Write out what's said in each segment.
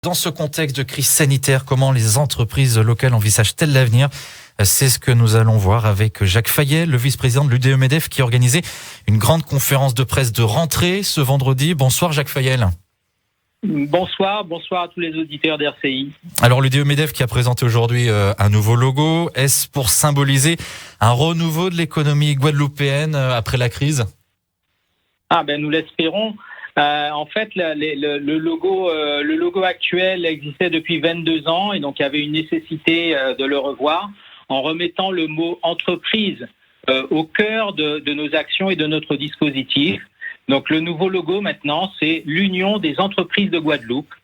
Dans ce contexte de crise sanitaire, comment les entreprises locales envisagent-elles l'avenir ? C'est ce que nous allons voir avec Jacques Fayel, le vice-président de l'UDE-MEDEF, qui a organisé une grande conférence de presse de rentrée ce vendredi. Bonsoir Jacques Fayel. Bonsoir à tous les auditeurs d'RCI. Alors l'UDE-MEDEF qui a présenté aujourd'hui un nouveau logo, est-ce pour symboliser un renouveau de l'économie guadeloupéenne après la crise ? Nous l'espérons. En fait, le logo actuel existait depuis 22 ans et donc il y avait une nécessité de le revoir en remettant le mot entreprise au cœur de nos actions et de notre dispositif. Donc le nouveau logo maintenant, c'est l'Union des entreprises de Guadeloupe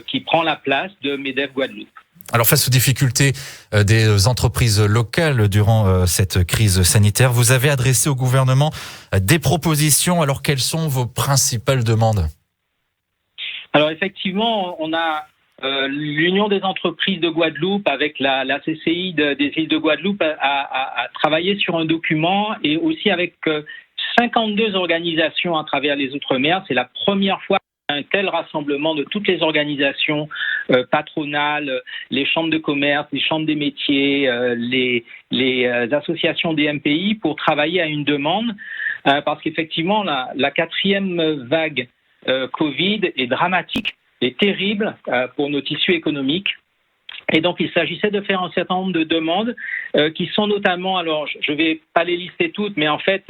qui prend la place de MEDEF Guadeloupe. Alors face aux difficultés des entreprises locales durant cette crise sanitaire, vous avez adressé au gouvernement des propositions. Alors quelles sont vos principales demandes ? Alors effectivement, on a l'Union des entreprises de Guadeloupe avec la CCI des îles de Guadeloupe a travaillé sur un document et aussi avec 52 organisations à travers les Outre-mer. C'est la première fois un tel rassemblement de toutes les organisations patronales, les chambres de commerce, les chambres des métiers, les associations des MPI pour travailler à une demande parce qu'effectivement la quatrième vague Covid est dramatique, est terrible pour nos tissus économiques. Et donc, il s'agissait de faire un certain nombre de demandes qui sont notamment, alors je ne vais pas les lister toutes, mais en fait,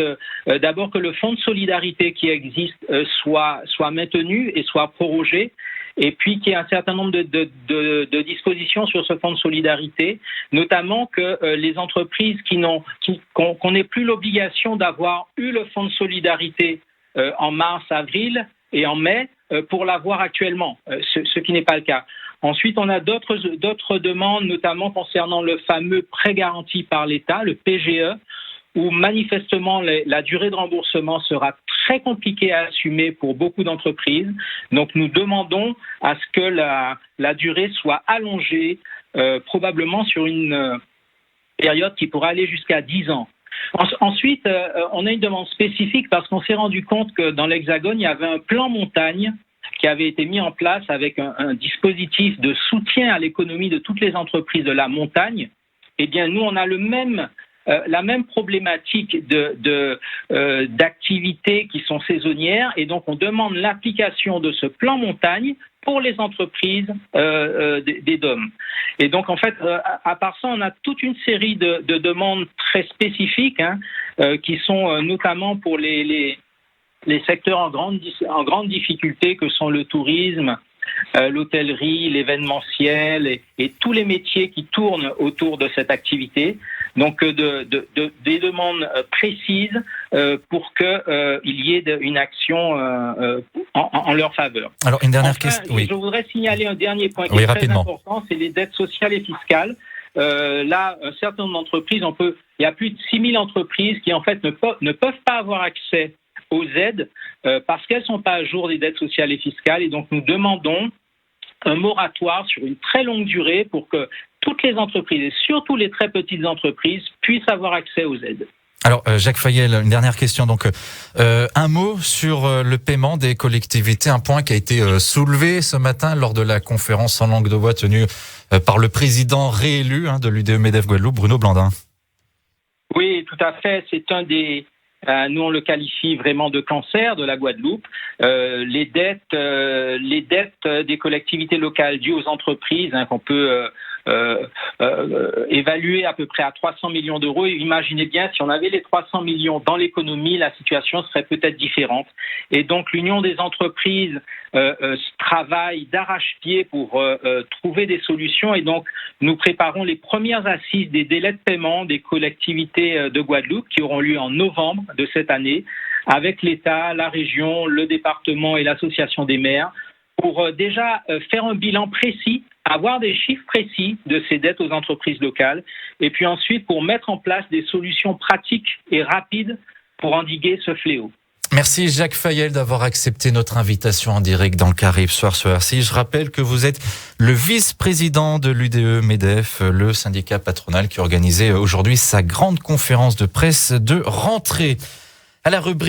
d'abord que le fonds de solidarité qui existe soit maintenu et soit prorogé, et puis qu'il y ait un certain nombre de dispositions sur ce fonds de solidarité, notamment que les entreprises qu'on n'ait plus l'obligation d'avoir eu le fonds de solidarité en mars, avril et en mai pour l'avoir actuellement, ce qui n'est pas le cas. Ensuite, on a d'autres demandes, notamment concernant le fameux prêt garanti par l'État, le PGE, où manifestement la durée de remboursement sera très compliquée à assumer pour beaucoup d'entreprises. Donc nous demandons à ce que la durée soit allongée, probablement sur une période qui pourra aller jusqu'à 10 ans. Ensuite, on a une demande spécifique parce qu'on s'est rendu compte que dans l'Hexagone, il y avait un plan montagne qui avait été mis en place avec un dispositif de soutien à l'économie de toutes les entreprises de la montagne. Eh bien, nous, on a la même problématique d'activités qui sont saisonnières et donc on demande l'application de ce plan montagne pour les entreprises des DOM. Et donc, en fait, à part ça, on a toute une série de demandes très spécifiques qui sont notamment pour les secteurs en grande difficulté que sont le tourisme, l'hôtellerie, l'événementiel et tous les métiers qui tournent autour de cette activité. Donc des demandes précises pour qu'il y ait une action en leur faveur. Alors une dernière question. Oui. Je voudrais signaler un dernier point qui est très rapidement important, c'est les dettes sociales et fiscales. Là, un certain nombre d'entreprises, il y a plus de 6000 entreprises qui en fait ne peuvent pas avoir accès aux aides parce qu'elles ne sont pas à jour des dettes sociales et fiscales. Et donc, nous demandons un moratoire sur une très longue durée pour que toutes les entreprises, et surtout les très petites entreprises, puissent avoir accès aux aides. Alors, Jacques Fayel, une dernière question. Donc, un mot sur le paiement des collectivités, un point qui a été soulevé ce matin lors de la conférence en langue de bois tenue par le président réélu de l'UDE-MEDEF Guadeloupe, Bruno Blandin. Oui, tout à fait. C'est un des... nous, on le qualifie vraiment de cancer de la Guadeloupe. Les dettes des collectivités locales dues aux entreprises, qu'on peut évaluer à peu près à 300 millions d'euros. Et imaginez bien, si on avait les 300 millions dans l'économie, la situation serait peut-être différente. Et donc, l'Union des entreprises travaille d'arrache-pied pour trouver des solutions. Et donc, nous préparons les premières assises des délais de paiement des collectivités de Guadeloupe qui auront lieu en novembre de cette année avec l'État, la région, le département et l'association des maires pour déjà faire un bilan précis, avoir des chiffres précis de ces dettes aux entreprises locales et puis ensuite pour mettre en place des solutions pratiques et rapides pour endiguer ce fléau. Merci Jacques Fayel d'avoir accepté notre invitation en direct dans le Caraïbe Soir sur RCI. Je rappelle que vous êtes le vice-président de l'UDE-MEDEF, le syndicat patronal qui organisait aujourd'hui sa grande conférence de presse de rentrée. À la rubrique